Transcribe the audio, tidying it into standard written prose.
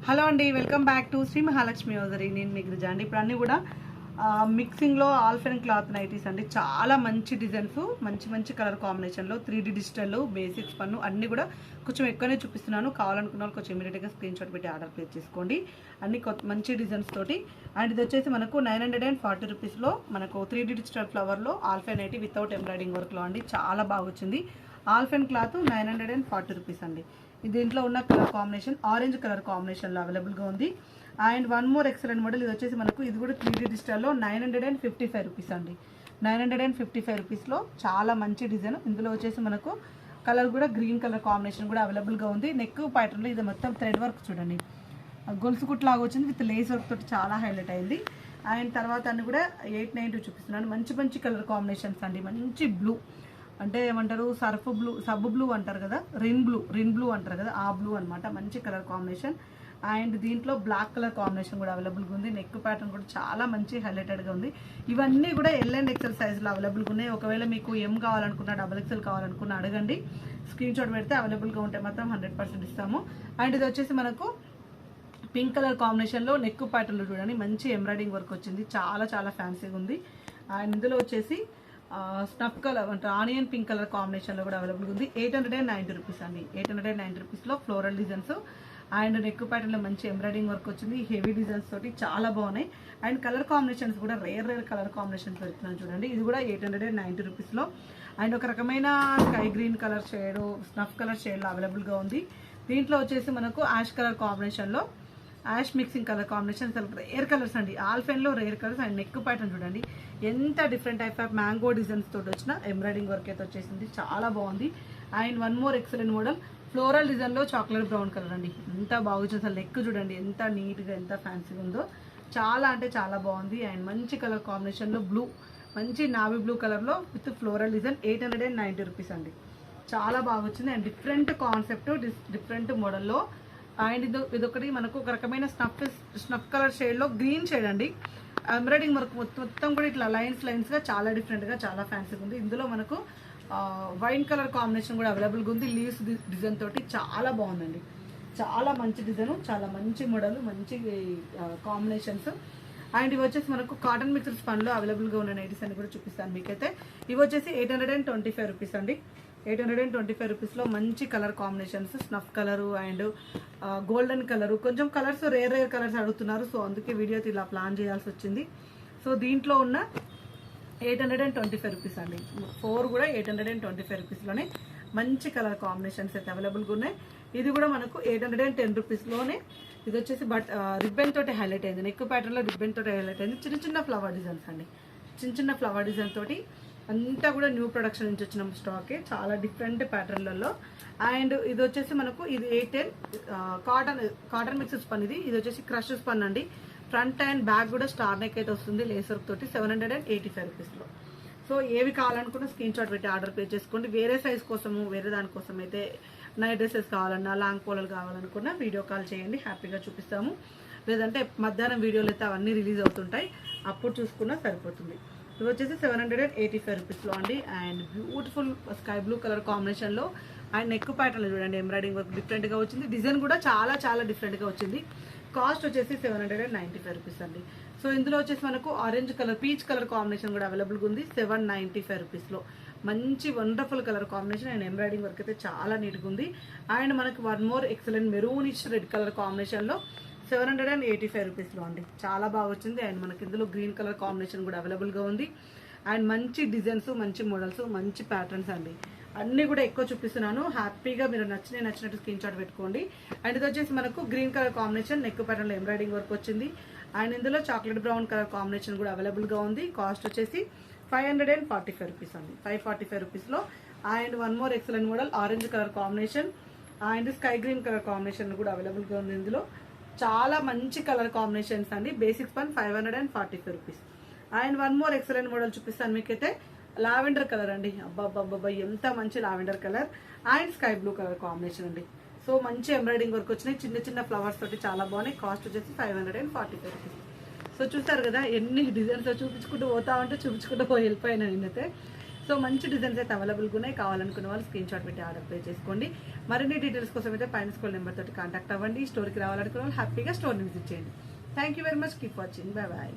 Hello అండి, welcome back to Shri Mahalakshmi hosiery. నేను మీకు గిరిజా అండి. ఇప్పుడు అన్నీ కూడా మిక్సింగ్లో ఆల్ఫెన్ క్లాత్ నైటీస్ అండి. చాలా మంచి డిజైన్స్, మంచి మంచి కలర్ కాంబినేషన్లో 3D డిజిటల్ బేసిక్స్ పన్ను అన్నీ కూడా కొంచెం ఎక్కువనే చూపిస్తున్నాను. కావాలనుకున్న వాళ్ళు కొంచెం ఇమీడియట్గా స్క్రీన్ షాట్ పెట్టి ఆర్డర్ ప్లేస్ చేసుకోండి. అన్ని మంచి డిజైన్స్ తోటి. అండ్ ఇది వచ్చేసి మనకు 940 రూపీస్లో మనకు 3D డిజిటల్ ఫ్లవర్లో ఆల్ఫెన్ నైటీ వితౌట్ ఎంబ్రాయిడింగ్ వర్క్లో అండి. చాలా బాగా వచ్చింది. ఆల్ఫెన్ క్లాత్ 940 రూపీస్ అండి. దీంట్లో ఉన్న కలర్ కాంబినేషన్ ఆరెంజ్ కలర్ కాంబినేషన్లో అవైలబుల్గా ఉంది. And one more excellent model. ఇది వచ్చేసి మనకు ఇది కూడా 3D డిజిటల్లో 955 రూపీస్ అండి. 955 రూపీస్లో చాలా మంచి డిజైన్. ఇందులో వచ్చేసి మనకు కలర్ కూడా గ్రీన్ కలర్ కాంబినేషన్ కూడా అవైలబుల్గా ఉంది. నెక్ ప్యాటర్న్లో ఇది మొత్తం థ్రెడ్ వర్క్ చూడండి, గొలుసు కుట్లాగా వచ్చింది విత్ లేస్ వర్క్ తోటి చాలా హైలైట్ అయింది. అండ్ తర్వాత అన్ని కూడా 892 చూపిస్తున్నాను. మంచి మంచి కలర్ కాంబినేషన్స్ అండి. మంచి బ్లూ అంటే ఏమంటారు, సర్ఫ్ బ్లూ, సబ్ బ్లూ అంటారు కదా, రిన్ బ్లూ అంటారు కదా, ఆ బ్లూ అనమాట. మంచి కలర్ కాంబినేషన్. అండ్ దీంట్లో బ్లాక్ కలర్ కాంబినేషన్ కూడా అవైలబుల్గా ఉంది. నెక్ ప్యాటర్న్ కూడా చాలా మంచి హైలైటెడ్గా ఉంది. ఇవన్నీ కూడా ఎల్ అండ్ ఎక్సెల్ సైజులో అవైలబుల్గా ఉన్నాయి. ఒకవేళ మీకు ఎం కావాలనుకున్నా, XXL కావాలనుకున్నా అడగండి. స్క్రీన్ షాట్ పెడితే అవైలబుల్గా ఉంటే మాత్రం 100% ఇస్తాము. అండ్ ఇది వచ్చేసి మనకు పింక్ కలర్ కాంబినేషన్లో నెక్ ప్యాటర్న్లో చూడండి, మంచి ఎంబ్రాయిడింగ్ వర్క్ వచ్చింది. చాలా చాలా ఫ్యాన్సీగా ఉంది. అండ్ ఇందులో వచ్చేసి స్నఫ్ కలర్ అంటే ఆనియన్ పింక్ కలర్ కాంబినేషన్లో కూడా అవైలబుల్ ఉంది. 890 రూపీస్ అండి. 890 రూపీస్లో ఫ్లోరల్ డిజైన్స్ అండ్ నెక్ ప్యాటర్న్లో మంచి ఎంబ్రాయిడింగ్ వర్క్ వచ్చింది. హెవీ డిజైన్స్ తోటి చాలా బాగున్నాయి. అండ్ కలర్ కాంబినేషన్స్ కూడా రేర్ కలర్ కాంబినేషన్స్ పెడుతున్నాను చూడండి. ఇది కూడా 890 రూపీస్లో. అండ్ ఒక రకమైన sky green colour shade, snuff colour షేడ్లో అవైలబుల్గా ఉంది. దీంట్లో వచ్చేసి మనకు యాష్ కలర్ కాంబినేషన్లో యాష్ మిక్సింగ్ కలర్ కాంబినేషన్, అసలు రేర్ కలర్స్ అండి. ఆల్ఫెన్లో rare colours. And neck pattern చూడండి, ఎంత different type of mango designs తోటి వచ్చిన ఎంబ్రాయిడింగ్ వర్క్ అయితే వచ్చేసింది. చాలా బాగుంది. And one more excellent model floral డిజైన్లో చాక్లెట్ బ్రౌన్ కలర్ అండి. ఎంత బాగా వచ్చింది. అసలు నెక్ చూడండి ఎంత నీట్గా, ఎంత ఫ్యాన్సీగా ఉందో. చాలా అంటే చాలా బాగుంది. అండ్ మంచి కలర్ కాంబినేషన్లో బ్లూ, మంచి నావీ బ్లూ కలర్లో విత్ ఫ్లోరల్ డిజైన్. 890 రూపీస్ అండి. చాలా బాగా వచ్చింది. అండ్ డిఫరెంట్ కాన్సెప్ట్, డిఫరెంట్ మోడల్లో. అండ్ ఇదొకటి మనకు ఒక రకమైన స్నఫ్ కలర్ షేడ్లో గ్రీన్ షేడ్ అండి. ఎంబ్రాయిడింగ్ వర్క్ మొత్తం కూడా ఇట్లా లైన్స్గా చాలా డిఫరెంట్గా, చాలా ఫ్యాన్సీగా ఉంది. ఇందులో మనకు వైన్ కలర్ కాంబినేషన్ కూడా అవైలబుల్గా ఉంది. లీవ్స్ డిజైన్ తోటి చాలా బాగుందండి. చాలా మంచి డిజైన్, చాలా మంచి మోడల్, మంచి కాంబినేషన్స్. అండ్ ఇవి వచ్చేసి మనకు కాటన్ మిక్స్డ్ పన్లో అవైలబుల్గా ఉన్న నైటీస్ అని కూడా చూపిస్తాను మీకైతే. ఇవి వచ్చేసి 825 రూపీస్ అండి. 825 రూపీస్లో మంచి colour combinations, snuff colour and golden colour. కొంచెం కలర్స్ రేర్ కలర్స్ అడుగుతున్నారు, సో అందుకే వీడియో ఇలా ప్లాన్ చేయాల్సి వచ్చింది. సో దీంట్లో ఉన్న 825 రూపీస్ అండి. 4 కూడా 825 రూపీస్లోనే మంచి కలర్ కాంబినేషన్స్ అయితే అవైలబుల్గా ఉన్నాయి. ఇది కూడా మనకు 810 రూపీస్లోనే. ఇది వచ్చేసి రిబ్బన్ తోటి హైలైట్ అయింది. నెక్ ప్యాటర్న్లో రిబ్బన్ తోటి హైలైట్ అయింది. చిన్న చిన్న ఫ్లవర్ డిజైన్స్ అండి. చిన్న ఫ్లవర్ డిజైన్ తోటి అంతా కూడా న్యూ ప్రొడక్షన్ నుంచి వచ్చిన స్టాకే, చాలా డిఫరెంట్ ప్యాటర్న్లలో. అండ్ ఇది వచ్చేసి మనకు ఇది 810 కాటన్ మిక్సెస్ పన్. ఇది వచ్చేసి క్రష్ పన్ అండి. ఫ్రంట్ అండ్ బ్యాక్ కూడా స్టార్ నెక్ అయితే వస్తుంది లేసర్ తోటి. 785 రూపీస్లో. సో ఏవి కావాలనుకున్న స్క్రీన్ షాట్ పెట్టి ఆర్డర్ పే చేసుకోండి. వేరే సైజ్ కోసము, వేరే దానికోసం అయితే నైట్ డ్రెస్సెస్ కావాలన్నా, లాంగ్ పోలలు కావాలనుకున్నా వీడియో కాల్ చేయండి, హ్యాపీగా చూపిస్తాము. లేదంటే మధ్యాహ్నం వీడియోలు అయితే అవన్నీ రిలీజ్ అవుతుంటాయి, అప్పుడు చూసుకున్నా సరిపోతుంది. ఇది వచ్చేసి 785 రూపీస్లో అండి. And beautiful sky blue colour కాంబినేషన్లో. అండ్ నెక్ ప్యాటర్న్లో చూడండి, ఎంబ్రాయిడింగ్ వర్క్ డిఫరెంట్గా వచ్చింది. డిజైన్ కూడా చాలా చాలా డిఫరెంట్గా వచ్చింది. కాస్ట్ వచ్చేసి 795 రూపీస్ అండి. సో ఇందులో వచ్చేసి మనకు orange colour, peach colour combination కూడా అవైలబుల్గా ఉంది. 795 రూపీస్లో మంచి wonderful colour combination. And embroidering work అయితే చాలా నీట్గా ఉంది. అండ్ మనకు one more excellent maroonish red colour కాంబినేషన్లో 785 రూపీస్లో అండి. చాలా బాగా వచ్చింది. అండ్ మనకి ఇందులో గ్రీన్ కలర్ కాంబినేషన్ కూడా అవైలబుల్గా ఉంది. అండ్ మంచి డిజైన్స్, మంచి మోడల్స్, మంచి ప్యాటర్న్స్ అండి. అన్నీ కూడా ఎక్కువ చూపిస్తున్నాను, హ్యాపీగా మీరు నచ్చినట్టు స్క్రీన్ షాట్ పెట్టుకోండి. అండ్ ఇది వచ్చేసి మనకు గ్రీన్ కలర్ కాంబినేషన్, నెక్ ప్యాటర్న్లో ఎంబ్రాయిడింగ్ వర్క్ వచ్చింది. అండ్ ఇందులో చాక్లెట్ బ్రౌన్ కలర్ కాంబినేషన్ కూడా అవైలబుల్గా ఉంది. కాస్ట్ వచ్చేసి 545 రూపీస్ అండి. 545 రూపీస్లో. And one more excellent model orange colour combination and sky green colour combination కూడా అవైలబుల్గా ఉంది. ఇందులో చాలా మంచి కలర్ కాంబినేషన్స్ అండి. బేసిక్స్ పన్ 545 rupees. And one more excellent model చూపిస్తాను మీకైతే. లావెండర్ కలర్ అండి. అబ్బాబ్బాబ్బా ఎంత మంచి lavender colour and sky blue colour combination అండి. సో మంచి ఎంబ్రాయిడింగ్ వర్క్ వచ్చినాయి, చిన్న ఫ్లవర్స్ తోటి చాలా బాగున్నాయి. కాస్ట్ వచ్చేసి 545 రూపీస్. సో చూసారు కదా ఎన్ని డిజైన్స్ చూపించుకుంటూ పోతా ఉంటే చూపించుకుంటూ వెళ్ళిపోయినా నేనైతే. సో మంచి డిజైన్స్ అయితే అవైలబుల్గా ఉన్నాయి. కావాలనుకున్న వాళ్ళు స్క్రీన్ షాట్ పెట్టి ఆర్డర్ పే చేసుకోండి. మరిన్ని డీటెయిల్స్ కోసం అయితే పైన స్కూల్ నెంబర్ తోటి కాంటాక్ట్ అవ్వండి. స్టోర్కి రావాలనుకున్న వాళ్ళు హ్యాపీగా స్టోర్ని విజిట్ చేయండి. Thank you very much. Keep watching. Bye bye.